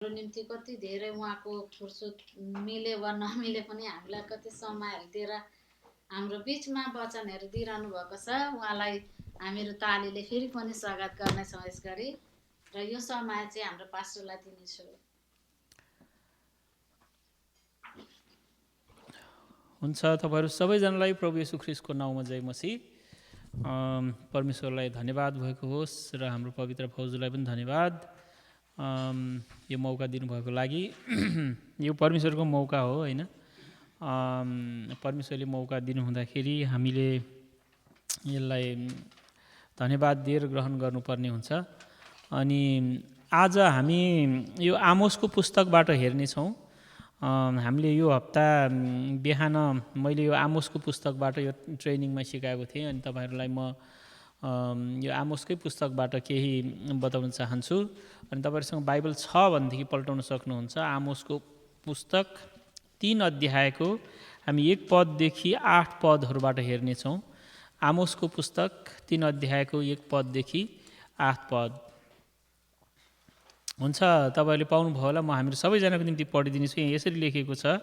हाम्रो निम्ति कति धेरै उहाँको फुर्सद मिले वा नमिले पनि हामीलाई कति समयहरू दिएर हाम्रो बिचमा वचनहरू दिइरहनु भएको छ। उहाँलाई हामीहरू तालीले फेरि पनि स्वागत गर्नेछौँ यस गरी र यो समय चाहिँ हाम्रो पास्टरलाई दिनेछु। हुन्छ, तपाईहरु सबैजनालाई प्रभु येशू ख्रीष्टको नाउँमा जय मसीह। परमेश्वरलाई धन्यवाद भएको होस् र हाम्रो पवित्र फौजूलाई पनि धन्यवाद यो मौका दिनुभएको लागि। यो परमेश्वरको मौका हो हैन। परमेश्वरले मौका दिनुहुँदाखेरि हामीले यसलाई धन्यवाद दिएर ग्रहण गर्नुपर्ने हुन्छ। अनि आज हामी यो आमोसको पुस्तकबाट हेर्नेछौँ। हामीले यो हप्ता बिहान मैले यो आमोसको पुस्तकबाट यो ट्रेनिङमा सिकाएको थिएँ। अनि तपाईहरुलाई म यो आमोसकै पुस्तकबाट केही बताउन चाहन्छु। अनि तपाईहरुसँग बाइबल छ भनेदेखि पल्टाउन सक्नुहुन्छ। आमोसको पुस्तक 3 अध्यायको हामी 1 पददेखि 8 पदहरूबाट हेर्नेछौँ। आमोसको पुस्तक 3 अध्यायको 1 पददेखि 8 पद हुन्छ। तपाईहरुले पाउनुभयो होला। म हामीहरू सबैजनाको निम्ति पढिदिनेछु। यहाँ यसरी लेखेको छ,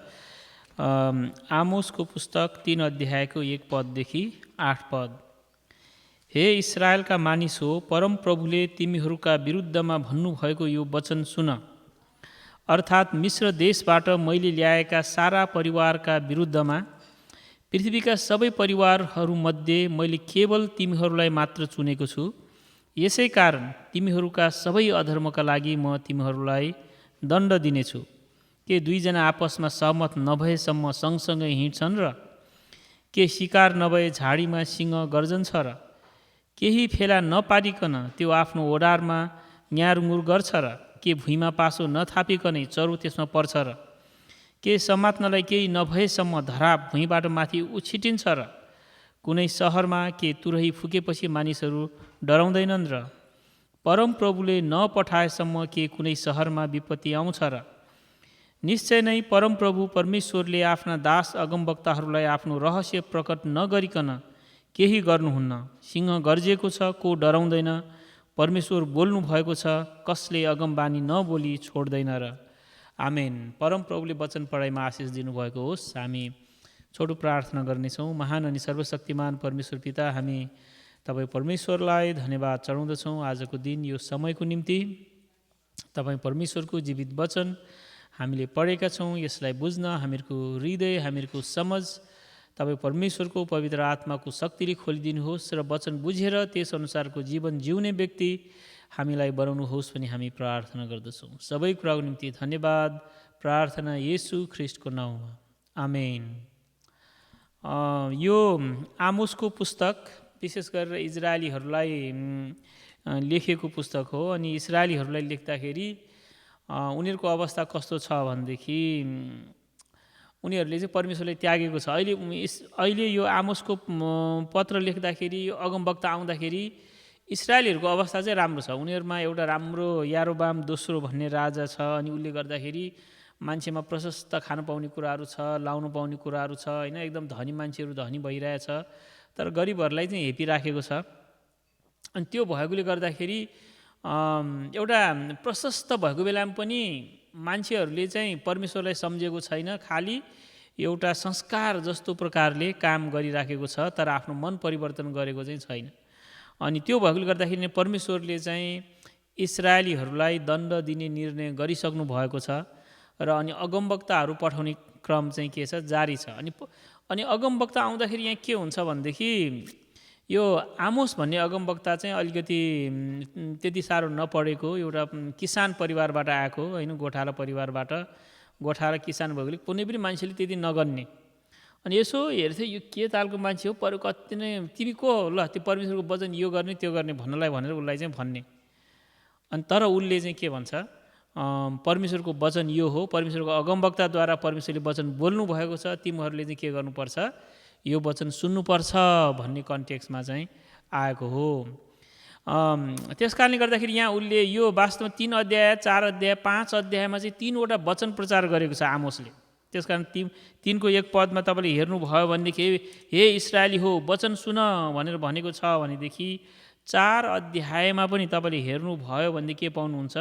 आमोसको पुस्तक 3 अध्यायको 1 पददेखि 8 पद। हे इस्राएलका मानिस हो, परम प्रभुले तिमीहरूका विरुद्धमा भन्नुभएको यो वचन सुन। अर्थात् मिश्र देशबाट मैले ल्याएका सारा परिवारका विरुद्धमा, पृथ्वीका सबै परिवारहरूमध्ये मैले केवल तिमीहरूलाई मात्र चुनेको छु। यसै कारण तिमीहरूका सबै अधर्मका लागि म तिमीहरूलाई दण्ड दिनेछु। के दुईजना आपसमा सहमत नभएसम्म सँगसँगै हिँड्छन् र? के शिकार नभए झाडीमा सिंह गर्जन्छ र? केही फेला नपारिकन त्यो आफ्नो ओडारमा न्यारुङ्गुर गर्छ र? के भुइँमा पासो नथापिकनै चरु त्यसमा पर्छ र? के समात्नलाई केही नभएसम्म धरा भुइँबाट माथि उछिटिन्छ र? कुनै सहरमा के तुरही फुकेपछि मानिसहरू डराउँदैनन् र? परम प्रभुले नपठाएसम्म के कुनै सहरमा विपत्ति आउँछ र? निश्चय नै परम प्रभु परमेश्वरले आफ्ना दास अगमवक्ताहरूलाई आफ्नो रहस्य प्रकट नगरिकन केही गर्नुहुन्न। सिंह गर्जेको छ, को डराउँदैन? परमेश्वर बोल्नु भएको छ, कसले अगमबानी नबोली छोड्दैन र? आमेन। परम प्रभुले वचन पढाइमा आशिष दिनुभएको होस्। हामी छोटो प्रार्थना गर्नेछौँ। महान अनि सर्वशक्तिमान परमेश्वर पिता, हामी तपाईँ परमेश्वरलाई धन्यवाद चढाउँदछौँ आजको दिन, यो समयको निम्ति। तपाईँ परमेश्वरको जीवित वचन हामीले पढेका छौँ। यसलाई बुझ्न हामीहरूको हृदय, हामीहरूको समझ तपाईँ परमेश्वरको पवित्र आत्माको शक्तिले खोलिदिनुहोस् र वचन बुझेर त्यस अनुसारको जीवन जिउने व्यक्ति हामीलाई बनाउनुहोस् भनी हामी प्रार्थना गर्दछौँ। सबै कुराको निम्ति धन्यवाद। प्रार्थना येशू ख्रीष्टको नाउँमा, आमेन। यो आमोसको पुस्तक विशेष गरेर इजरायलीहरूलाई लेखेको पुस्तक हो। अनि इजरायलीहरूलाई लेख्दाखेरि उनीहरूको अवस्था कस्तो छ भनेदेखि उनीहरूले चाहिँ परमेश्वरले त्यागेको छ। अहिले यो आमोसको पत्र लेख्दाखेरि, यो अगमवक्ता आउँदाखेरि इस्रायलीहरूको अवस्था चाहिँ राम्रो छ। उनीहरूमा एउटा राम्रो यारोबाम दोस्रो भन्ने राजा छ। अनि उसले गर्दाखेरि मान्छेमा प्रशस्त खान पाउने कुराहरू छ, लाउनु पाउने कुराहरू छ हैन। एकदम धनी मान्छेहरू धनी भइरहेछ, तर गरिबहरूलाई चाहिँ हेपिराखेको छ। अनि त्यो भएकोले गर्दाखेरि एउटा प्रशस्त भएको बेलामा पनि मान्छेहरूले चाहिँ परमेश्वरलाई सम्झेको छैन। खाली एउटा संस्कार जस्तो प्रकारले काम गरिराखेको छ, तर आफ्नो मन परिवर्तन गरेको चाहिँ छैन। अनि त्यो भएकोले गर्दाखेरि परमेश्वरले चाहिँ इस्रायलीहरूलाई दण्ड दिने निर्णय गरिसक्नु भएको छ र अनि अगमवक्ताहरू पठाउने क्रम चाहिँ के छ, जारी छ। अनि अगमवक्ता आउँदाखेरि यहाँ के हुन्छ भनेदेखि यो आमोस भन्ने अगमवक्ता चाहिँ अलिकति त्यति साह्रो नपढेको एउटा किसान परिवारबाट आएको हैन, गोठाला परिवारबाट। गोठाला किसान भएकोले कुनै पनि मान्छेले त्यति नगर्ने। अनि यसो हेर्थ्यो, यो के तालको मान्छे हो, पर कति नै तिमी को हो, ल त्यो परमेश्वरको वचन यो गर्ने त्यो गर्ने भन्नलाई भनेर उसलाई चाहिँ भन्ने। अनि तर उसले चाहिँ के भन्छ, परमेश्वरको वचन यो हो, परमेश्वरको अगमवक्ताद्वारा परमेश्वरले वचन बोल्नु भएको छ, तिमीहरूले चाहिँ के गर्नुपर्छ, यो वचन सुन्नुपर्छ भन्ने कन्टेक्स्टमा चाहिँ आएको हो। त्यस कारणले गर्दाखेरि यहाँ उसले यो वास्तवमा 3 अध्याय 4 अध्याय 5 अध्यायमा चाहिँ 3वटा वचन प्रचार गरेको छ आमोसले। त्यस कारण 3को 1 पदमा तपाईँले हेर्नुभयो भनेदेखि हे इस्रायली हो वचन सुन भनेर भनेको छ भनेदेखि 4 अध्यायमा पनि तपाईँले हेर्नुभयो भनेदेखि के पाउनुहुन्छ,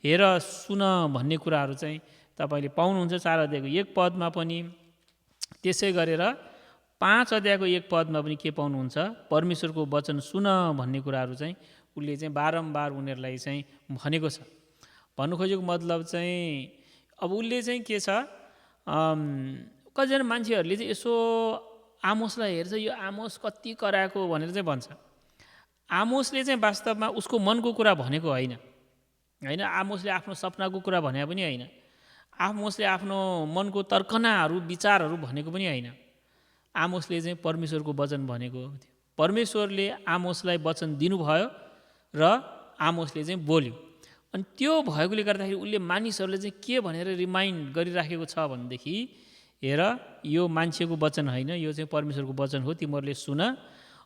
हेर सुन भन्ने कुराहरू चाहिँ तपाईँले पाउनुहुन्छ 4 अध्यायको 1 पदमा पनि। त्यसै गरेर 5 अध्यायको 1 पदमा पनि के पाउनुहुन्छ, परमेश्वरको वचन सुन भन्ने कुराहरू चाहिँ उसले चाहिँ बारम्बार उनीहरूलाई चाहिँ भनेको छ। भन्नु खोजेको मतलब चाहिँ अब उसले चाहिँ के छ, कतिजना मान्छेहरूले चाहिँ यसो आमोसलाई हेर्छ, यो आमोस कति कराएको भनेर चाहिँ भन्छ। आमोसले चाहिँ वास्तवमा उसको मनको कुरा भनेको होइन, आमोसले आफ्नो सपनाको कुरा भने पनि होइन, आमोसले आफ्नो मनको तर्कनाहरू विचारहरू भनेको पनि होइन। आमोसले चाहिँ परमेश्वरको वचन भनेको थियो। परमेश्वरले आमोसलाई वचन दिनुभयो र आमोसले चाहिँ बोल्यो। अनि त्यो भएकोले गर्दाखेरि उसले मानिसहरूले चाहिँ के भनेर रिमाइन्ड गरिराखेको छ भनेदेखि, हेर यो मान्छेको वचन होइन, यो चाहिँ परमेश्वरको वचन हो, तिमीहरूले सुन।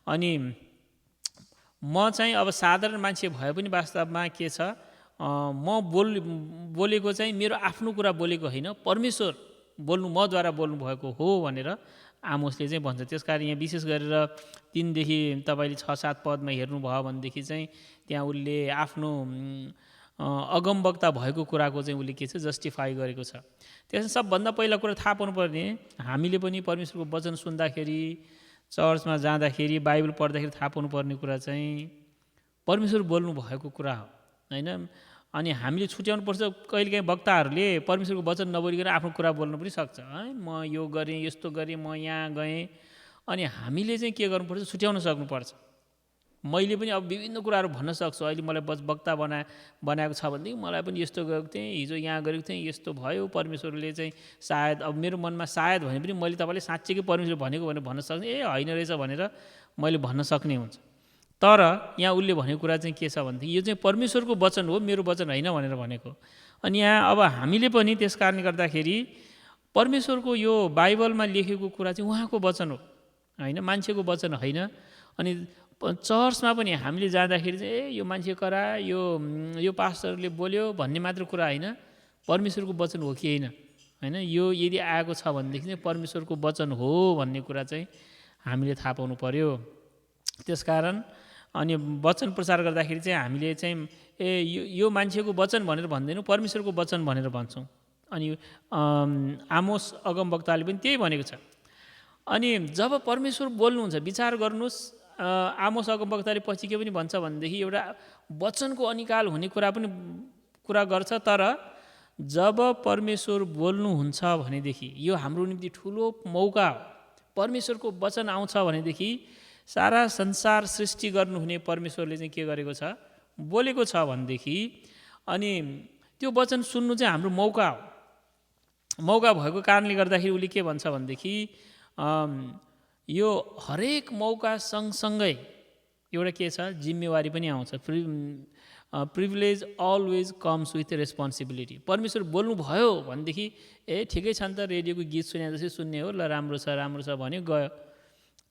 अनि म चाहिँ अब साधारण मान्छे भए पनि वास्तवमा के छ, म बोलेको चाहिँ मेरो आफ्नो कुरा बोलेको होइन, परमेश्वर मद्वारा बोल्नु भएको हो भनेर आमोसले चाहिँ भन्छ। त्यसकारण यहाँ विशेष गरेर 3 देखि तपाईँले 6-7 पदमा हेर्नुभयो भनेदेखि चाहिँ त्यहाँ उसले आफ्नो अगमवक्ता भएको कुराको चाहिँ उसले के छ, जस्टिफाई गरेको छ। त्यसमा सबभन्दा पहिला कुरा थाहा पाउनुपर्ने, हामीले पनि परमेश्वरको वचन सुन्दाखेरि, चर्चमा जाँदाखेरि, बाइबल पढ्दाखेरि थाहा पाउनुपर्ने कुरा चाहिँ परमेश्वर बोल्नु भएको कुरा हो, होइन। अनि हामीले छुट्याउनुपर्छ, कहिलेकाहीँ वक्ताहरूले परमेश्वरको वचन नबोलिकन आफ्नो कुरा बोल्न पनि सक्छ, है म यो गरेँ, यस्तो गरेँ, म यहाँ गएँ। अनि हामीले चाहिँ के गर्नुपर्छ, छुट्याउन सक्नुपर्छ। मैले पनि अब विभिन्न कुराहरू भन्न सक्छु। अहिले मलाई वक्ता बनाएको छ भनेदेखि मलाई पनि यस्तो गरेको थिएँ, हिजो यहाँ गरेको थिएँ, यस्तो भयो, परमेश्वरले चाहिँ सायद, अब मेरो मनमा सायद भने पनि मैले तपाईँले साँच्चैकै परमेश्वर भनेको भनेर भन्न सक्ने, होइन रहेछ भनेर मैले भन्न सक्ने हुन्छ। तर यहाँ उसले भनेको कुरा चाहिँ के छ भनेदेखि यो चाहिँ परमेश्वरको वचन हो, मेरो वचन होइन भनेर भनेको। अनि यहाँ अब हामीले पनि त्यस कारणले गर्दाखेरि परमेश्वरको यो बाइबलमा लेखेको कुरा चाहिँ उहाँको वचन हो, होइन, मान्छेको वचन होइन। अनि चर्चमा पनि हामीले जाँदाखेरि चाहिँ यो मान्छे करा, यो पास्टरले बोल्यो भन्ने मात्र कुरा होइन, परमेश्वरको वचन हो कि होइन, यो यदि आएको छ भनेदेखि चाहिँ परमेश्वरको वचन हो भन्ने कुरा चाहिँ हामीले थाहा पाउनु पर्यो। त्यसकारण अनि वचन प्रचार गर्दाखेरि चाहिँ हामीले चाहिँ यो मान्छेको वचन भनेर भन्दैनौँ, परमेश्वरको वचन भनेर भन्छौँ। अनि आमोस अगमवक्ताले पनि त्यही भनेको छ। अनि जब परमेश्वर बोल्नुहुन्छ, विचार गर्नुहोस्, आमोस अगमवक्ताले पछि के पनि भन्छ भनेदेखि एउटा वचनको अनिकाल हुने कुरा गर्छ। तर जब परमेश्वर बोल्नुहुन्छ भनेदेखि यो हाम्रो निम्ति ठुलो मौका हो। परमेश्वरको वचन आउँछ भनेदेखि सारा संसार सृष्टि गर्नुहुने परमेश्वरले चाहिँ के गरेको छ, बोलेको छ भनेदेखि, अनि त्यो वचन सुन्नु चाहिँ हाम्रो मौका हो। मौका भएको कारणले गर्दाखेरि उसले के भन्छ भनेदेखि यो हरेक मौका सँगसँगै एउटा के छ, जिम्मेवारी पनि आउँछ। Privilege always comes with responsibility. परमेश्वर बोल्नु भयो भनेदेखि ठिकै छ नि त, रेडियोको गीत सुने जस्तै सुन्ने हो, ल राम्रो छ भन्यो गयो,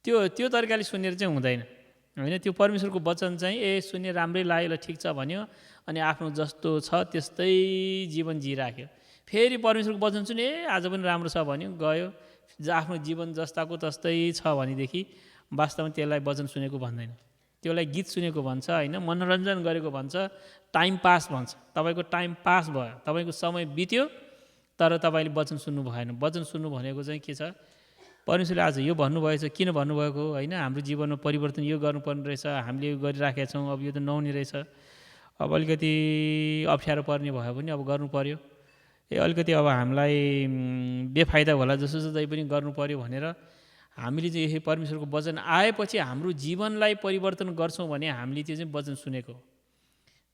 त्यो तरिकाले सुनेर चाहिँ हुँदैन, होइन। त्यो परमेश्वरको वचन चाहिँ सुन्ने राम्रै लाग्यो, ल ठिक छ भन्यो, अनि आफ्नो जस्तो छ त्यस्तै जीवन जिराख्यो। फेरि परमेश्वरको वचन सुने आज पनि राम्रो छ भन्यो, गयो, आफ्नो जीवन जस्ताको तस्तै छ भनेदेखि वास्तवमा त्यसलाई वचन सुनेको भन्दैन, त्यसलाई गीत सुनेको भन्छ, होइन, मनोरञ्जन गरेको भन्छ, टाइम पास भन्छ। तपाईँको टाइम पास भयो, तपाईँको समय बित्यो, तर तपाईँले वचन सुन्नु भएन। वचन सुन्नु भनेको चाहिँ के छ, परमेश्वरले आज यो भन्नुभएछ, किन भन्नुभएको, होइन, हाम्रो जीवनमा परिवर्तन यो गर्नुपर्ने रहेछ, हामीले यो गरिराखेका छौँ, अब यो त नहुने रहेछ, अब अलिकति अप्ठ्यारो पर्ने भयो भने अब गर्नु पर्यो, अलिकति अब हामीलाई बेफाइदा होला जस्तो चाहिँ पनि गर्नु पर्यो भनेर हामीले चाहिँ यही परमेश्वरको वचन आएपछि हाम्रो जीवनलाई परिवर्तन गर्छौँ भने हामीले त्यो चाहिँ वचन सुनेको हो।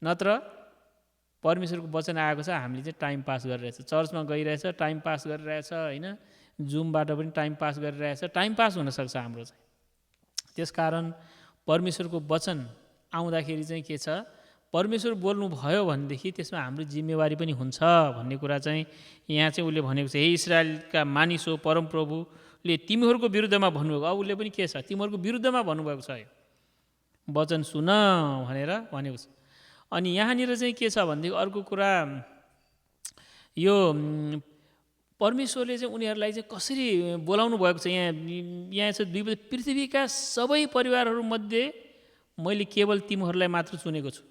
नत्र परमेश्वरको वचन आएको छ, हामीले चाहिँ टाइम पास गरिरहेछ, चर्चमा गइरहेछ टाइम पास गरिरहेछ, होइन, जुमबाट पनि टाइम पास गरिरहेछ, टाइम पास हुनसक्छ हाम्रो चाहिँ। त्यसकारण परमेश्वरको वचन आउँदाखेरि चाहिँ के छ, परमेश्वर बोल्नु भयो भनेदेखि त्यसमा हाम्रो जिम्मेवारी पनि हुन्छ भन्ने कुरा चाहिँ यहाँ चाहिँ उसले भनेको छ। हे इस्राएलका मानिस हो, परमप्रभुले तिमीहरूको विरुद्धमा भन्नुभएको, अब उसले पनि के छ, तिमीहरूको विरुद्धमा भन्नुभएको छ, यो वचन सुन भनेर भनेको छ। अनि यहाँनिर चाहिँ के छ भनेदेखि अर्को कुरा, यो परमेश्वरले चाहिँ उनीहरूलाई चाहिँ कसरी बोलाउनु भएको छ, यहाँ छ 2 पृथ्वीका सबै परिवारहरूमध्ये मैले केवल तिमीहरूलाई मात्र चुनेको छु।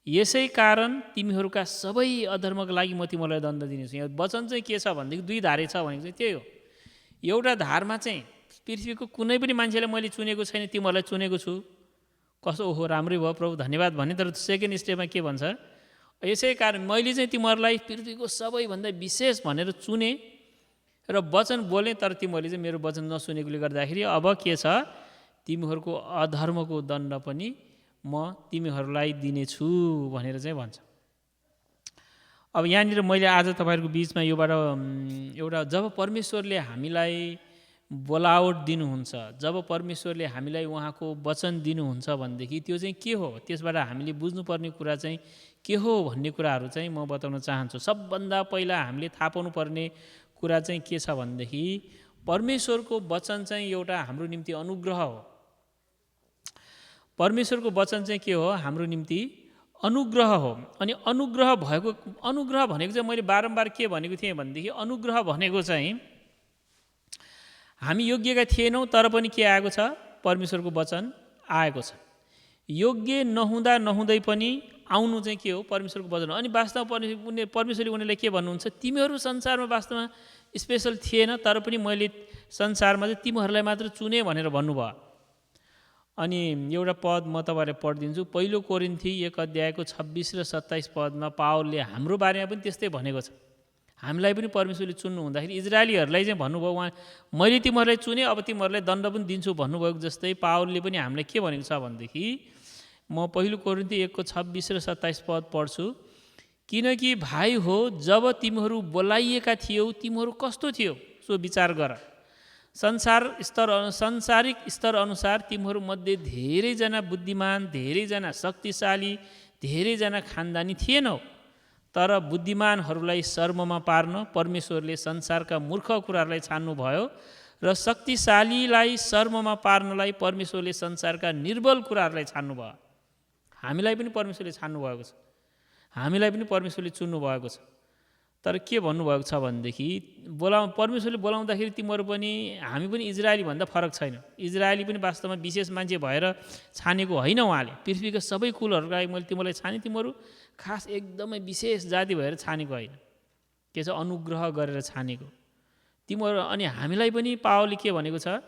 यसै कारण तिमीहरूका सबै अधर्मको लागि म तिमीहरूलाई दण्ड दिनेछु। यहाँ वचन चाहिँ के छ भनेदेखि दुई धारे छ भनेको चाहिँ त्यही हो। एउटा धारमा चाहिँ पृथ्वीको कुनै पनि मान्छेलाई मैले चुनेको छैन, तिमीहरूलाई चुनेको छु। कस्तो ओहो राम्रै भयो प्रभु धन्यवाद भने। तर सेकेन्ड स्टेपमा के भन्छ, यसै कारण मैले चाहिँ तिमीहरूलाई पृथ्वीको सबैभन्दा विशेष भनेर चुने र वचन बोलेँ, तर तिमीहरूले चाहिँ मेरो वचन नसुनेकोले गर्दाखेरि अब के छ, तिमीहरूको अधर्मको दण्ड पनि म तिमीहरूलाई दिनेछु भनेर चाहिँ भन्छ। अब यहाँनिर मैले आज तपाईँहरूको बिचमा योबाट एउटा, जब परमेश्वरले हामीलाई बोलावट दिनुहुन्छ, जब परमेश्वरले हामीलाई उहाँको वचन दिनुहुन्छ भनेदेखि त्यो चाहिँ के हो, त्यसबाट हामीले बुझ्नुपर्ने कुरा चाहिँ के हो भन्ने कुराहरू चाहिँ म बताउन चाहन्छु। सबभन्दा पहिला हामीले थाहा पाउनुपर्ने कुरा चाहिँ के छ भनेदेखि परमेश्वरको वचन चाहिँ एउटा हाम्रो निम्ति अनुग्रह हो। परमेश्वरको वचन चाहिँ के हो, हाम्रो निम्ति अनुग्रह हो। अनि अनुग्रह भनेको चाहिँ मैले बारम्बार के भनेको थिएँ भनेदेखि अनुग्रह भनेको चाहिँ हामी योग्यका थिएनौँ तर पनि के आएको छ, परमेश्वरको वचन आएको छ। योग्य नहुँदै पनि आउनु चाहिँ के हो, परमेश्वरको वचन हो। अनि वास्तवमा परमेश्वरले उनीहरूलाई के भन्नुहुन्छ, तिमीहरू संसारमा वास्तवमा स्पेसल थिएन तर पनि मैले संसारमा चाहिँ तिमीहरूलाई मात्र चुने भनेर भन्नुभयो। अनि एउटा पद म तपाईँलाई पढिदिन्छु। पहिलो कोरिन्थी 1 अध्यायको 26 र 27 पदमा पावलले हाम्रो बारेमा पनि त्यस्तै भनेको छ। हामीलाई पनि परमेश्वरले चुन्नु हुँदाखेरि इजरायलीहरूलाई चाहिँ भन्नुभयो, उहाँ मैले तिमीहरूलाई चुने अब तिमीहरूलाई दण्ड पनि दिन्छु भन्नुभएको जस्तै पावलले पनि हामीलाई के भनेको छ भनेदेखि, म पहिलो कोरिन्थी 1 26 र 27 पद पढ्छु। किनकि भाइ हो, जब तिमीहरू बोलाइएका थियौ तिमीहरू कस्तो थियो सो विचार गर। सांसारिक स्तर अनुसार तिमीहरू मध्ये धेरैजना बुद्धिमान, धेरैजना शक्तिशाली, धेरैजना खानदानी थिएनौ। तर बुद्धिमानहरूलाई शर्ममा पार्न परमेश्वरले संसारका मूर्ख कुराहरूलाई छान्नुभयो र शक्तिशालीलाई शर्ममा पार्नलाई परमेश्वरले संसारका निर्बल कुराहरूलाई छान्नुभयो। हामीलाई पनि परमेश्वरले छान्नुभएको छ, हामीलाई पनि परमेश्वरले चुन्नुभएको छ। तर के भन्नुभएको छ भनेदेखि परमेश्वरले बोलाउँदाखेरि तिमीहरू पनि हामी पनि इजरायली भन्दा फरक छैन। इजरायली पनि वास्तवमा विशेष मान्छे भएर छानेको होइन उहाँले। पृथ्वीका सबै कुलहरूलाई मैले तिमीलाई छाने, तिमीहरू खास एकदमै विशेष जाति भएर छानेको होइन, के छ अनुग्रह गरेर छानेको तिमीहरू। अनि हामीलाई पनि पावलले के भनेको छ,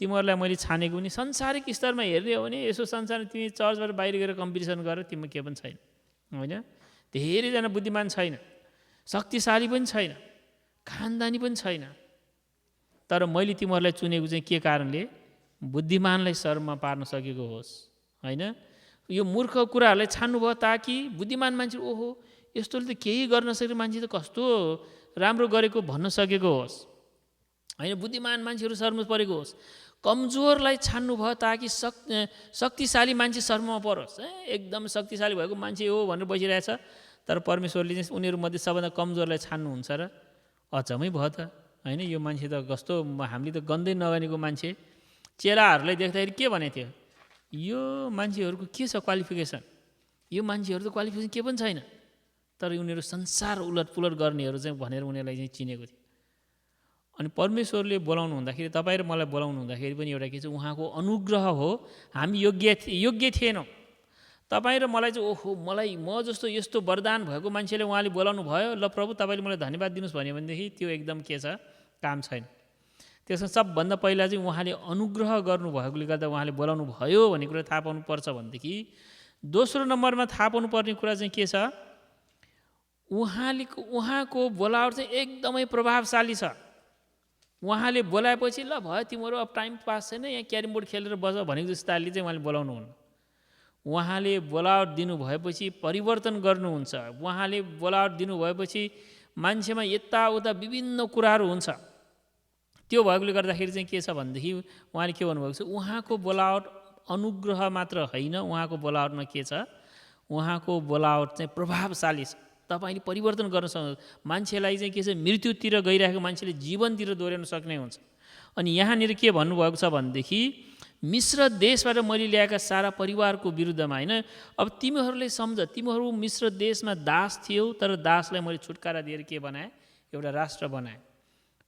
तिमीहरूलाई मैले छानेको पनि संसारिक स्तरमा हेर्ने हो भने यसो संसारमा तिमी चर्चबाट बाहिर गएर कम्पिटिसन गरेर तिम्रो के पनि छैन होइन, धेरैजना बुद्धिमान छैन, शक्तिशाली पनि छैन, खानदानी पनि छैन। तर मैले तिमीहरूलाई चुनेको चाहिँ के कारणले, बुद्धिमानलाई शर्ममा पार्न सकेको होस् होइन। यो मूर्ख कुराहरूलाई छान्नुभयो ताकि बुद्धिमान मान्छे ओहो यस्तोले त केही गर्न सक्ने मान्छे त कस्तो राम्रो गरेको भन्न सकेको होस् होइन, बुद्धिमान मान्छेहरू शर्म परेको होस्। कमजोरलाई छान्नुभयो ताकि शक्तिशाली मान्छे शर्ममा परोस्। एकदम शक्तिशाली भएको मान्छे हो भनेर बसिरहेछ, तर परमेश्वरले चाहिँ उनीहरूमध्ये सबभन्दा कमजोरलाई छान्नुहुन्छ र अचम्मै भयो त होइन। यो मान्छे त कस्तो, हामीले त गन्दै नगनेको मान्छे। चेलाहरूलाई देख्दाखेरि के भनेको थियो, यो मान्छेहरूको के छ क्वालिफिकेसन, यो मान्छेहरू त क्वालिफिकेसन के पनि छैन, तर उनीहरू संसार उलटपुलट गर्नेहरू चाहिँ भनेर उनीहरूलाई चाहिँ चिनेको थियो। अनि परमेश्वरले बोलाउनु हुँदाखेरि, तपाईँ र मलाई बोलाउनु हुँदाखेरि पनि एउटा के छ, उहाँको अनुग्रह हो। हामी योग्य थिएनौँ। तपाईँ र मलाई चाहिँ ओहो म जस्तो यस्तो वरदान भएको मान्छेले उहाँले बोलाउनु भयो, ल प्रभु तपाईँले मलाई धन्यवाद दिनुहोस् भन्यो भनेदेखि त्यो एकदम के छ, काम छैन। त्यसमा सबभन्दा पहिला चाहिँ उहाँले अनुग्रह गर्नुभएकोले गर्दा उहाँले बोलाउनु भयो भन्ने कुरा थाहा पाउनुपर्छ भनेदेखि, दोस्रो नम्बरमा थाहा पाउनुपर्ने कुरा चाहिँ के छ, उहाँको बोलावट चाहिँ एकदमै प्रभावशाली छ। उहाँले बोलाएपछि ल भयो तिमीहरू अब टाइम पास छैन, यहाँ क्यारम बोर्ड खेलेर बज भनेको जस्तो चाहिँ उहाँले बोलाउनुहुन्न। उहाँले बोलावट दिनुभएपछि परिवर्तन गर्नुहुन्छ। उहाँले बोलावट दिनुभएपछि मान्छेमा यताउता विभिन्न कुराहरू हुन्छ। त्यो भएकोले गर्दाखेरि चाहिँ के छ भनेदेखि उहाँले के भन्नुभएको छ, उहाँको बोलावट अनुग्रह मात्र होइन, उहाँको बोलावटमा के छ, उहाँको बोलावट चाहिँ प्रभावशाली छ। तपाईँले परिवर्तन गर्न सक्नुहुन्छ। मान्छेलाई चाहिँ के छ, मृत्युतिर गइरहेको मान्छेले जीवनतिर दोहोऱ्याउन सक्ने हुन्छ। अनि यहाँनिर के भन्नुभएको छ भनेदेखि, मिश्र देशबाट मैले ल्याएका सारा परिवारको विरुद्धमा होइन। अब तिमीहरूले सम्झ, तिमीहरू मिश्र देशमा दास थियौ, तर दासलाई मैले छुटकारा दिएर के बनाएँ, एउटा राष्ट्र बनाएँ।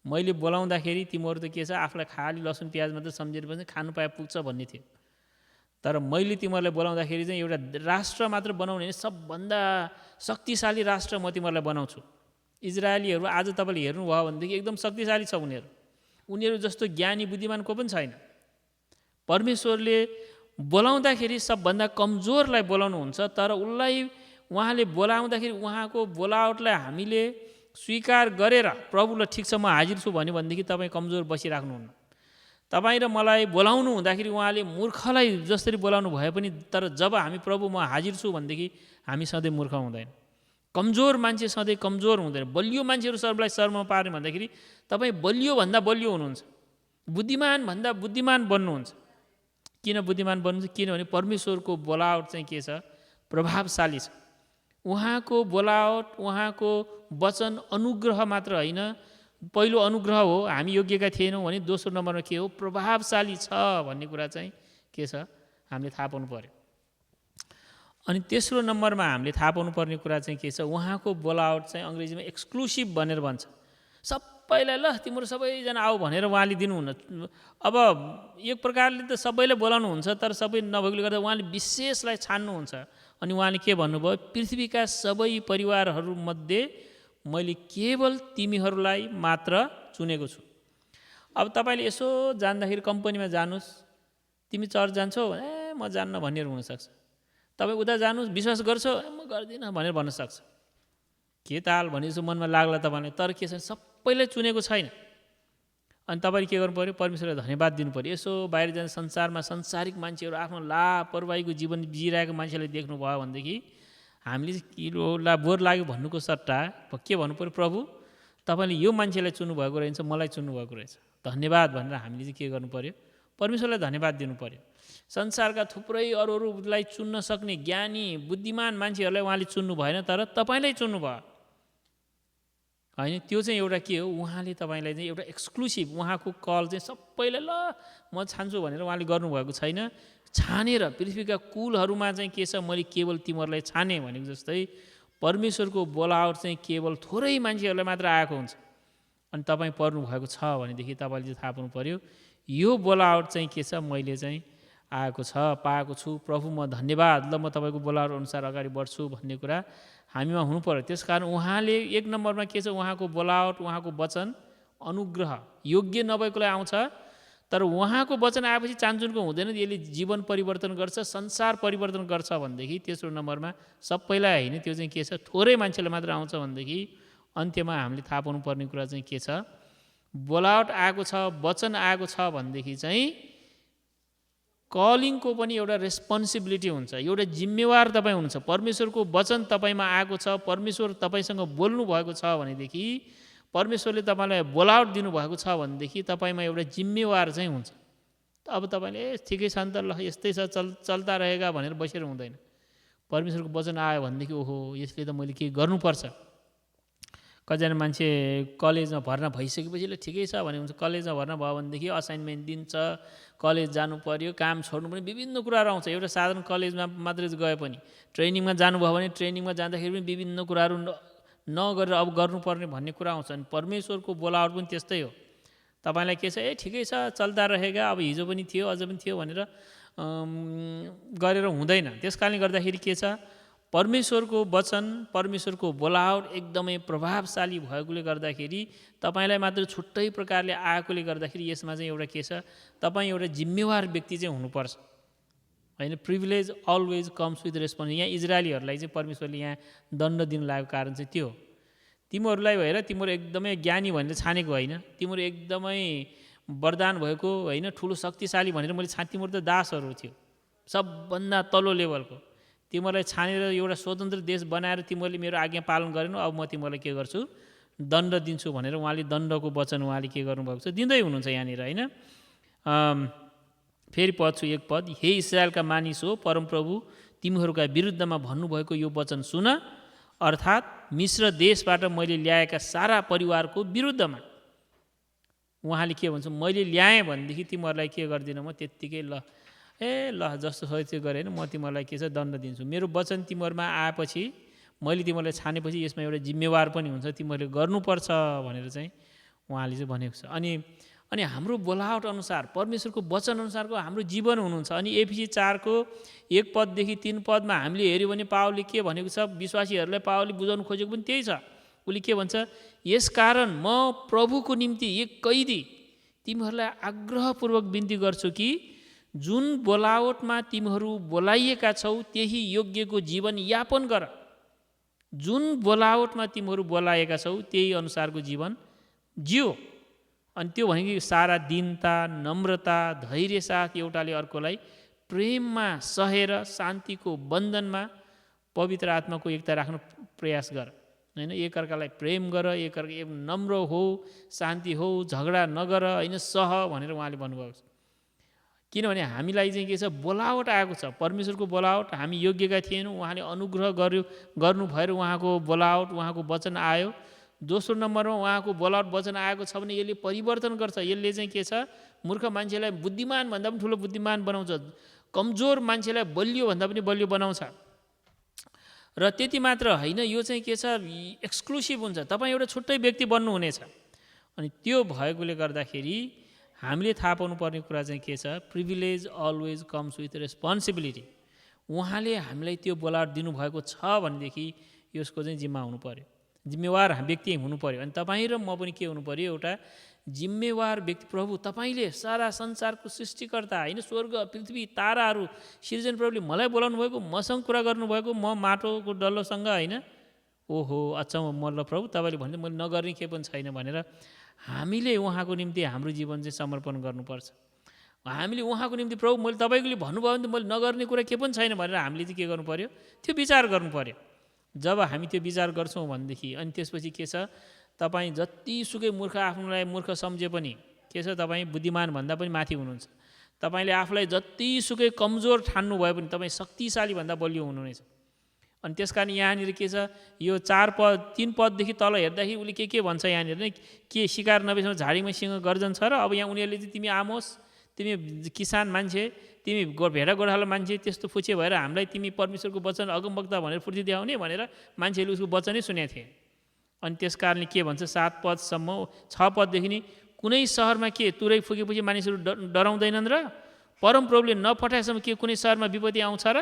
मैले बोलाउँदाखेरि तिमीहरू त के छ, आफूलाई खाली लसुन प्याज मात्रै सम्झेर पनि खानु पाए पुग्छ भन्ने थियो। तर मैले तिमीहरूलाई बोलाउँदाखेरि चाहिँ एउटा राष्ट्र मात्र बनाउने होइन, सबभन्दा शक्तिशाली राष्ट्र म तिमीहरूलाई बनाउँछु। इजरायलीहरू आज तपाईँले हेर्नुभयो भनेदेखि एकदम शक्तिशाली छ उनीहरू जस्तो ज्ञानी बुद्धिमान को पनि छैन। परमेश्वरले बोलाउँदाखेरि सबभन्दा कमजोरलाई बोलाउनुहुन्छ, तर उहाँले बोलाउँदाखेरि उहाँको बोलावटलाई हामीले स्वीकार गरेर प्रभुलाई ठिक छ म हाजिर छु भन्यो भनेदेखि तपाईँ कमजोर बसिराख्नुहुन्न। तपाईँ र मलाई बोलाउनु हुँदाखेरि उहाँले मूर्खलाई जसरी बोलाउनु भए पनि, तर जब हामी प्रभु म हाजिर छु भनेदेखि हामी सधैँ मूर्ख हुँदैन। कमजोर मान्छे सधैँ कमजोर हुँदैन। बलियो मान्छेहरू सर्वलाई सर्वमा पार्ने भन्दाखेरि तपाईँ बलियोभन्दा बलियो हुनुहुन्छ, बुद्धिमान भन्दा बुद्धिमान बन्नुहुन्छ। किन बुद्धिमान बन्नुहुन्छ? किनभने परमेश्वरको बोलावट चाहिँ के छ? प्रभावशाली छ। उहाँको बोलावट, उहाँको वचन अनुग्रह मात्र होइन, पहिलो अनुग्रह हो, हामी योग्यका थिएनौँ भने दोस्रो नम्बरमा के हो? प्रभावशाली छ भन्ने कुरा चाहिँ के छ? हामीले थाहा पाउनु पर्यो। अनि तेस्रो नम्बरमा हामीले थाहा पाउनुपर्ने कुरा चाहिँ के छ? उहाँको बोलावट चाहिँ अङ्ग्रेजीमा एक्सक्लुसिभ भनेर भन्छ। सबैलाई ल तिम्रो सबैजना आऊ भनेर उहाँले दिनुहुन्न। अब एक प्रकारले त सबैलाई बोलाउनुहुन्छ, तर सबै नभएकोले गर्दा उहाँले विशेषलाई छान्नुहुन्छ। अनि उहाँले के भन्नुभयो? पृथ्वीका सबै परिवारहरूमध्ये मैले केवल तिमीहरूलाई मात्र चुनेको छु। अब तपाईँले यसो जान्दाखेरि कम्पनीमा जानुहोस्, तिमी चर्च जान्छौ? म जान्न भन्नेहरू हुनसक्छ। तपाईँ उता जानुहोस्, विश्वास गर्छौ? म गर्दिनँ भनेर भन्न सक्छ। के ताल भने जस्तो मनमा लाग्ला तपाईँलाई। तर के छ? सबैलाई चुनेको छैन। अनि तपाईँले के गर्नु पऱ्यो? परमेश्वरलाई धन्यवाद दिनु पऱ्यो। यसो बाहिर जाने संसारमा सांसारिक मान्छेहरू आफ्नो लापरवाहीको जीवन जिइरहेको मान्छेलाई देख्नुभयो भनेदेखि हामीले किलो बोर लाग्यो भन्नुको सट्टा के भन्नु पऱ्यो? प्रभु तपाईँले यो मान्छेलाई चुन्नुभएको रहेछ, मलाई चुन्नुभएको रहेछ, धन्यवाद भनेर हामीले चाहिँ के गर्नु पऱ्यो? परमेश्वरलाई धन्यवाद दिनु पऱ्यो। संसारका थुप्रै अरूलाई चुन्न सक्ने ज्ञानी बुद्धिमान मान्छेहरूलाई उहाँले चुन्नु भएन, तर तपाईँलाई चुन्नुभयो होइन। त्यो चाहिँ एउटा के हो? उहाँले तपाईँलाई चाहिँ एउटा एक्सक्लुसिभ उहाँको कल चाहिँ सबैलाई ल म छान्छु भनेर उहाँले गर्नुभएको छैन। छानेर पृथ्वीका कुलहरूमा चाहिँ के छ? मैले केवल तिमीहरूलाई छाने भनेको जस्तै परमेश्वरको बोलावट चाहिँ केवल थोरै मान्छेहरूलाई मात्र आएको हुन्छ। अनि तपाईँ पर्नुभएको छ भनेदेखि तपाईँले चाहिँ थाहा पाउनु पऱ्यो यो बोलावट चाहिँ के छ? मैले चाहिँ आएको छ, पाएको छु। प्रभु म धन्यवाद, ल म तपाईँको बोलावट अनुसार अगाडि बढ्छु भन्ने कुरा हामीमा हुनु पर्यो। त्यस कारण उहाँले एक नम्बरमा के छ? उहाँको बोलावट, उहाँको वचन अनुग्रह योग्य नभएकोलाई आउँछ, तर उहाँको वचन आएपछि चान्चुनको हुँदैन, यसले जीवन परिवर्तन गर्छ, संसार परिवर्तन गर्छ भनेदेखि तेस्रो नम्बरमा सबैलाई होइन, त्यो चाहिँ के छ? थोरै मान्छेलाई मात्र आउँछ भनेदेखि अन्त्यमा हामीले थाहा पाउनुपर्ने कुरा चाहिँ के छ? बोलावट आएको छ, वचन आएको छ भनेदेखि चाहिँ कलिङको पनि एउटा रेस्पोन्सिबिलिटी हुन्छ, एउटा जिम्मेवार तपाईँ हुनुहुन्छ। परमेश्वरको वचन तपाईँमा आएको छ, परमेश्वर तपाईँसँग बोल्नु भएको छ भनेदेखि, परमेश्वरले तपाईँलाई बोलावट दिनुभएको छ भनेदेखि तपाईँमा एउटा जिम्मेवार चाहिँ हुन्छ। अब तपाईँले ठिकै छ नि त, ल यस्तै छ, चल्ता रहेगा भनेर बसेर हुँदैन। परमेश्वरको वचन आयो भनेदेखि ओहो यसले त मैले केही गर्नुपर्छ। कतिजना मान्छे कलेजमा भर्ना भइसकेपछि ल ठिकै छ भने हुन्छ, कलेजमा भर्ना भयो भनेदेखि असाइनमेन्ट दिन्छ, कलेज जानु पर्यो, काम छोड्नु पनि विभिन्न कुराहरू आउँछ। एउटा साधारण कलेजमा मात्रै गए पनि ट्रेनिङमा जानुभयो भने ट्रेनिङमा जाँदाखेरि पनि विभिन्न कुराहरू नगरेर अब गर्नुपर्ने भन्ने कुरा आउँछ। अनि परमेश्वरको बोलावट पनि त्यस्तै हो। तपाईँलाई के छ? ठिकै छ, चल्दा रहेगा, अब हिजो पनि थियो अझ पनि थियो भनेर गरेर हुँदैन। त्यस कारणले गर्दाखेरि के छ? परमेश्वरको वचन, परमेश्वरको बोलावट एकदमै प्रभावशाली भएकोले गर्दाखेरि तपाईँलाई मात्र छुट्टै प्रकारले आएकोले गर्दाखेरि यसमा चाहिँ एउटा के छ? तपाईँ एउटा जिम्मेवार व्यक्ति चाहिँ हुनुपर्छ होइन। Privilege always comes with response. यहाँ इजरायलीहरूलाई चाहिँ परमेश्वरले यहाँ दण्ड दिनु लागेको कारण चाहिँ त्यो हो। तिमीहरूलाई भएर तिमीहरू एकदमै ज्ञानी भनेर छानेको होइन, तिमीहरू एकदमै वरदान भएको होइन, ठुलो शक्तिशाली भनेर मैले तिमीहरू त दासहरू थियो, सबभन्दा तल्लो लेभलको। तिमीहरूलाई छानेर एउटा स्वतन्त्र देश बनाएर तिमीहरूले मेरो आज्ञा पालन गरेनौ, अब म तिमीहरूलाई के गर्छु? दण्ड दिन्छु भनेर उहाँले दण्डको वचन उहाँले के गर्नुभएको छ? दिँदै हुनुहुन्छ यहाँनिर होइन। फेरि पढ्छु एक पद, हे इस्राएलका मानिस हो, परमप्रभु तिमीहरूका विरुद्धमा भन्नुभएको यो वचन सुन, अर्थात् मिश्र देशबाट मैले ल्याएका सारा परिवारको विरुद्धमा। उहाँले के भन्छ? मैले ल्याएँ भनेदेखि तिमीहरूलाई के गर्दिनँ म? त्यत्तिकै ल ल जस्तो सोचे गरे होइन, म तिमीहरूलाई के छ? दण्ड दिन्छु। मेरो वचन तिमीहरूमा आएपछि, मैले तिमीहरूलाई छानेपछि यसमा एउटा जिम्मेवार पनि हुन्छ, तिमीहरूले गर्नुपर्छ भनेर चाहिँ उहाँले चाहिँ भनेको छ। अनि अनि हाम्रो बोलावट अनुसार परमेश्वरको वचन अनुसारको हाम्रो जीवन हुनुहुन्छ। अनि एफिसी 4को 1 पददेखि 3 पदमा हामीले हेऱ्यो भने पावलले के भनेको छ, विश्वासीहरूलाई पावलले बुझाउनु खोजेको पनि त्यही छ। उसले के भन्छ, यसकारण म प्रभुको निम्ति एक कैदी तिमीहरूलाई आग्रहपूर्वक बिन्ती गर्छु कि जुन बोलावटमा तिमीहरू बोलाइएका छौ त्यही योग्यको जीवन यापन गर। जुन बोलावटमा तिमीहरू बोलाएका छौ त्यही अनुसारको जीवन जियो। अनि त्यो भनेको सारा दीनता, नम्रता, धैर्य साथ एउटाले अर्कोलाई प्रेममा सहेर शान्तिको बन्धनमा पवित्र आत्माको एकता राख्न प्रयास गर। होइन, एकअर्कालाई प्रेम गर, एकअर्का नम्र हो, शान्ति हो, झगडा नगर, होइन सह भनेर उहाँले भन्नुभएको छ। किनभने हामीलाई चाहिँ के छ, बोलावट आएको छ, परमेश्वरको बोलावट। हामी योग्यका थिएनौँ, उहाँले अनुग्रह गर्नु भएर उहाँको बोलावट, उहाँको वचन आयो। दोस्रो नम्बरमा उहाँको बोलावट वचन आएको छ भने यसले परिवर्तन गर्छ। यसले चाहिँ के छ, मूर्ख मान्छेलाई बुद्धिमान भन्दा पनि ठुलो बुद्धिमान बनाउँछ, कमजोर मान्छेलाई बलियो भन्दा पनि बलियो बनाउँछ। र त्यति मात्र होइन, यो चाहिँ के छ, एक्सक्लुसिभ हुन्छ। तपाईँ एउटा छुट्टै व्यक्ति बन्नुहुनेछ। अनि त्यो भएकोले गर्दाखेरि हामीले थाहा पाउनुपर्ने कुरा चाहिँ के छ, privilege always comes with responsibility. उहाँले हामीलाई त्यो बोलावट दिनुभएको छ भनेदेखि यसको चाहिँ जिम्मा हुनु पर्यो, जिम्मेवार व्यक्ति हुनु पर्यो। अनि तपाईँ र म पनि के हुनु पर्यो, एउटा जिम्मेवार व्यक्ति। प्रभु तपाईँले सारा संसारको सृष्टिकर्ता, होइन, स्वर्ग पृथ्वी ताराहरू सृजन प्रभुले मलाई बोलाउनु भएको, मसँग कुरा गर्नुभएको, म माटोको डल्लोसँग, होइन, ओहो अचम्म म, ल प्रभु तपाईँले भन्दै मैले नगर्ने के पनि छैन भनेर हामीले उहाँको निम्ति हाम्रो जीवन चाहिँ समर्पण गर्नुपर्छ। हामीले उहाँको निम्ति प्रभु मैले तपाईँले भन्नुभयो भने मैले नगर्ने कुरा के पनि छैन भनेर हामीले चाहिँ के गर्नु पर्यो, त्यो विचार गर्नु पर्यो। जब हामी त्यो विचार गर्छौँ भनेदेखि अनि त्यसपछि के छ, तपाईँ जतिसुकै मूर्ख आफ्नोलाई मूर्ख सम्झे पनि के छ, तपाईँ बुद्धिमान भन्दा पनि माथि हुनुहुन्छ। तपाईँले आफूलाई जतिसुकै कमजोर ठान्नु भयो भने तपाईँ शक्तिशाली भन्दा बलियो हुनुहुनेछ। अनि त्यस कारण यहाँनिर के छ, यो 3 पददेखि तल हेर्दाखेरि उसले के भन्छ यहाँनिर नै, के शिकार नभएसम्म झाडीमा सिंह गर्जन छ। र अब यहाँ उनीहरूले चाहिँ तिमी आमोस, तिमी किसान मान्छे, तिमी भेडा गोठालो मान्छे, त्यस्तो फुचे भएर हामीलाई तिमी परमेश्वरको वचन अगमवक्ता भनेर फुर्ती देखाउने भनेर मान्छेहरूले उसको वचनै सुनेको थिए। अनि त्यस कारणले के भन्छ, 7 पदसम्म 6 पददेखि नि, कुनै सहरमा के तुरै फुकेपछि मानिसहरू डराउँदैनन् र परमप्रभुले नपठाएसम्म के कुनै सहरमा विपत्ति आउँछ र?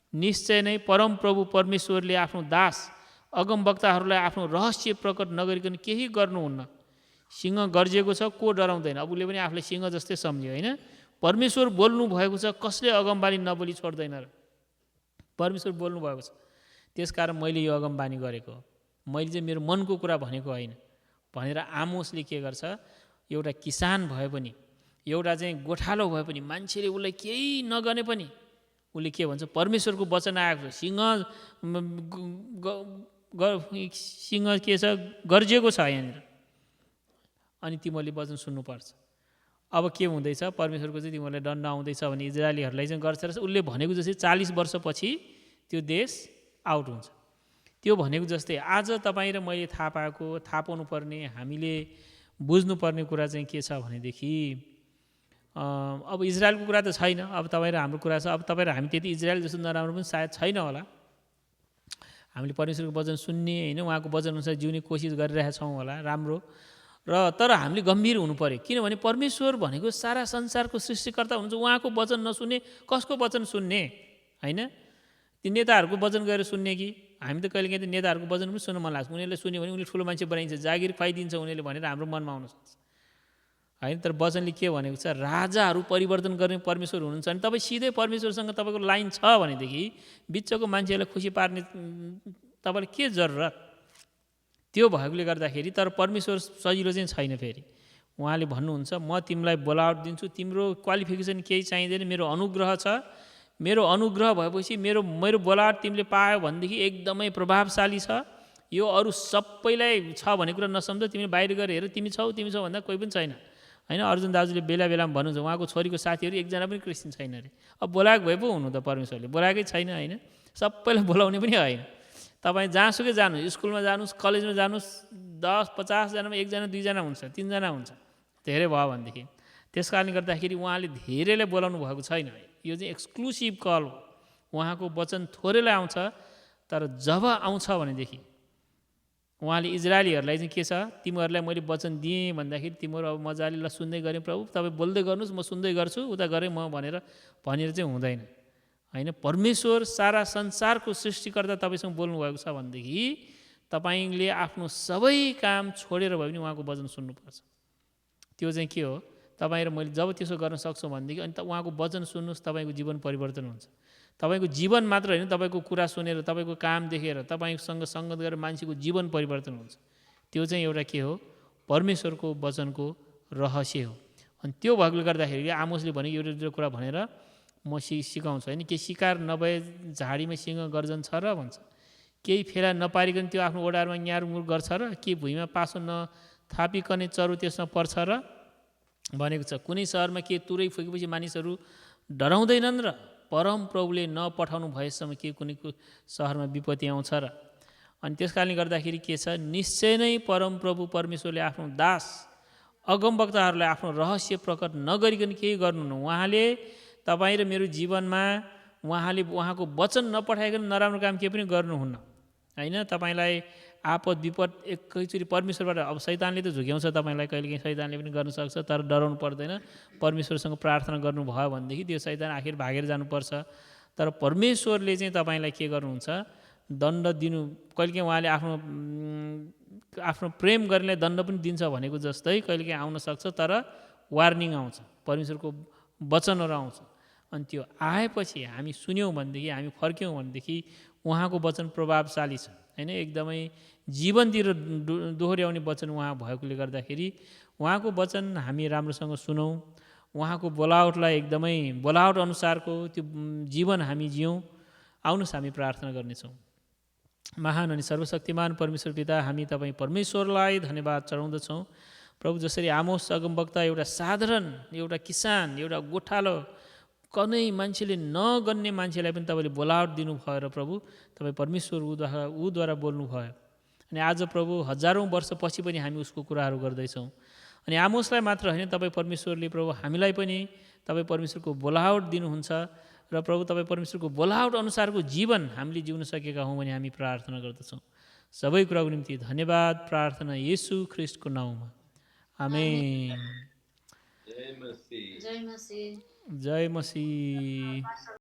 निश्चय नै परमप्रभु परमेश्वरले आफ्नो दास अगमवक्ताहरूलाई आफ्नो रहस्य प्रकट नगरिकन केही गर्नुहुन्न। सिंह गर्जेको छ, को डराउँदैन। अब उसले पनि आफूले सिंह जस्तै सम्झ्यो, होइन। परमेश्वर बोल्नु भएको छ, कसले अगमबानी नबोली छोड्दैन र? परमेश्वर बोल्नु भएको छ, त्यसकारण मैले यो अगमबानी गरेको हो, मैले चाहिँ मेरो मनको कुरा भनेको होइन भनेर आमोसले के गर्छ, एउटा किसान भए पनि, एउटा चाहिँ गोठालो भए पनि, मान्छेले उसलाई केही नगर्ने पनि उसले के भन्छ, परमेश्वरको वचन आएको छ, सिंह के छ, गर्जेको छ यहाँनिर, अनि तिमीहरूले वचन सुन्नुपर्छ। अब के हुँदैछ, परमेश्वरको चाहिँ तिमीहरूलाई दण्ड आउँदैछ भने इजरायलीहरूलाई चाहिँ गर्छ र उसले भनेको जस्तै 40 वर्षपछि त्यो देश आउट हुन्छ। त्यो भनेको जस्तै आज तपाईँ र मैले थाहा पाउनुपर्ने, हामीले बुझ्नुपर्ने कुरा चाहिँ के छ भनेदेखि, अब इजरायलको कुरा त छैन, अब तपाईँ र हाम्रो कुरा छ। अब तपाईँ र हामी त्यति इजरायल जस्तो नराम्रो पनि सायद छैन होला। हामीले परमेश्वरको वचन सुन्ने, होइन, उहाँको वचन अनुसार जिउने कोसिस गरिरहेका छौँ होला, राम्रो। र तर हामीले गम्भीर हुनु पर्यो, किनभने परमेश्वर भनेको सारा संसारको सृष्टिकर्ता हुनुहुन्छ। उहाँको वचन नसुन्ने कसको वचन सुन्ने, होइन? ती नेताहरूको वचन गएर सुन्ने कि? हामी त कहिलेकाहीँ त नेताहरूको वचन पनि सुन्न मन लाग्छ। उनीहरूले सुन्यो भने उनीहरूले ठुलो मान्छे बनाइन्छ, जागिर खुवाइदिन्छ उनीहरूले भनेर हाम्रो मनमा आउन सक्छ, होइन। तर वचनले के भनेको छ, राजाहरू परिवर्तन गर्ने परमेश्वर हुनुहुन्छ। अनि तपाईँ सिधै परमेश्वरसँग तपाईँको लाइन छ भनेदेखि बिचको मान्छेहरूलाई खुसी पार्ने तपाईँलाई के जरुरत? त्यो भएकोले गर्दाखेरि तर परमेश्वर सजिलो चाहिँ छैन। फेरि उहाँले भन्नुहुन्छ, म तिमीलाई बोलावट दिन्छु, तिम्रो क्वालिफिकेसन केही चाहिँदैन, मेरो अनुग्रह छ। मेरो अनुग्रह भएपछि मेरो बोलावट तिमीले पायो भनेदेखि एकदमै प्रभावशाली छ। यो अरू सबैलाई छ भन्ने कुरा नसम्झ, तिमीले बाहिर गएर हेर, तिमी छौ भन्दा कोही पनि छैन, होइन। अर्जुन दाजुले बेला बेलामा भन्नुहुन्छ, उहाँको छोरीको साथीहरू एकजना पनि क्रिस्चियन छैन अरे। अब बोलाएको भए पो हुनु त, परमेश्वरले बोलाएकै छैन, होइन। सबैलाई बोलाउने पनि होइन। तपाईँ जहाँसुकै जानुहोस्, स्कुलमा जानुहोस्, कलेजमा जानुहोस्, 10-50 जनामा 1 जना 2 जना हुन्छ, 3 जना हुन्छ, धेरै भयो भनेदेखि। त्यस कारणले गर्दाखेरि उहाँले धेरैलाई बोलाउनु भएको छैन। यो चाहिँ एक्सक्लुसिभ कल हो। उहाँको वचन थोरैलाई आउँछ, तर जब आउँछ भनेदेखि उहाँले इजरायलीहरूलाई चाहिँ के छ, तिमीहरूलाई मैले वचन दिएँ भन्दाखेरि तिमीहरू अब मजाले ल सुन्दै गरेँ प्रभु, तपाईँ बोल्दै गर्नुहोस्, म सुन्दै गर्छु, उता गरेँ म भनेर चाहिँ हुँदैन होइन। परमेश्वर सारा संसारको सृष्टिकर्ता तपाईँसँग बोल्नुभएको छ भनेदेखि तपाईँले आफ्नो सबै काम छोडेर भए पनि उहाँको वचन सुन्नुपर्छ। त्यो चाहिँ के हो, तपाईँ र मैले जब त्यसो गर्न सक्छौँ भनेदेखि अनि उहाँको वचन सुन्नुहोस्, तपाईँको जीवन परिवर्तन हुन्छ। तपाईँको जीवन मात्र होइन, तपाईँको कुरा सुनेर, तपाईँको काम देखेर, तपाईँसँग सङ्गत गरेर मान्छेको जीवन परिवर्तन हुन्छ। त्यो चाहिँ एउटा के हो, परमेश्वरको वचनको रहस्य हो। अनि त्यो भएकोले गर्दाखेरि आमोसले भने एउटा कुरा भनेर म सिकाउँछु होइन, के शिकार नभए झाडीमा सिंह गर्जन छ र भन्छ, केही फेला नपारिकन त्यो आफ्नो ओडारमा न्यारमुर गर्छ र, के भुइँमा पासो नथापिकने चरो त्यसमा पर्छ र भनेको छ। कुनै सहरमा के तुरै फुकेपछि मानिसहरू डराउँदैनन् र, परम प्रभुले नपठाउनु भएसम्म के कुनै सहरमा विपत्ति आउँछ र। अनि त्यस कारणले गर्दाखेरि के छ, निश्चय नै परम प्रभु परमेश्वरले आफ्नो दास अगमवक्ताहरूलाई आफ्नो रहस्य प्रकट नगरिकन केही गर्नुहुन्न। उहाँले तपाईँ र मेरो जीवनमा उहाँको वचन नपठाइकन नराम्रो काम केही पनि गर्नुहुन्न होइन। तपाईँलाई आपद विपद एकैचोटि परमेश्वरबाट, अब शैतानले त झुक्याउँछ तपाईँलाई, कहिलेकाहीँ शैतानले पनि गर्न सक्छ, तर डराउनु पर्दैन। परमेश्वरसँग प्रार्थना गर्नुभयो भनेदेखि त्यो शैतान आखिर भागेर जानुपर्छ। तर परमेश्वरले चाहिँ तपाईँलाई के गर्नुहुन्छ, दण्ड दिनु, कहिलेकाहीँ उहाँले आफ्नो प्रेम गर्नेलाई दण्ड पनि दिन्छ भनेको जस्तै कहिलेकाहीँ आउन सक्छ, तर वार्निङ आउँछ, परमेश्वरको वचनहरू आउँछ। अनि त्यो आएपछि हामी सुन्यौँ भनेदेखि, हामी फर्क्यौँ भनेदेखि उहाँको वचन प्रभावशाली छ होइन, एकदमै जीवनतिर दोहोऱ्याउने वचन उहाँ भएकोले गर्दाखेरि उहाँको वचन हामी राम्रोसँग सुनौँ, उहाँको बोलावटलाई एकदमै बोलावट अनुसारको त्यो जीवन हामी जियौँ। आउनुहोस् हामी प्रार्थना गर्नेछौँ। महान अनि सर्वशक्तिमान परमेश्वर पिता, हामी तपाईँ परमेश्वरलाई धन्यवाद चढाउँदछौँ प्रभु। जसरी आमोस अगमवक्ता एउटा साधारण एउटा किसान, एउटा गोठालो, कुनै मान्छेले नगन्ने मान्छेलाई पनि तपाईँले बोलावट दिनुभयो र प्रभु तपाईँ परमेश्वर ऊद्वारा बोल्नुभयो। अनि आज प्रभु हजारौँ वर्षपछि पनि हामी उसको कुराहरू गर्दैछौँ। अनि आमोसलाई मात्र होइन, तपाईँ परमेश्वरले प्रभु हामीलाई पनि तपाईँ परमेश्वरको बोलावट दिनुहुन्छ र प्रभु तपाईँ परमेश्वरको बोलावट अनुसारको जीवन हामीले जिउन सकेका हौँ भने हामी प्रार्थना गर्दछौँ। सबै कुराको निम्ति धन्यवाद प्रार्थना येशू ख्रिस्टको नाउँमा, आमेन। जय मसीह। जय मसीह।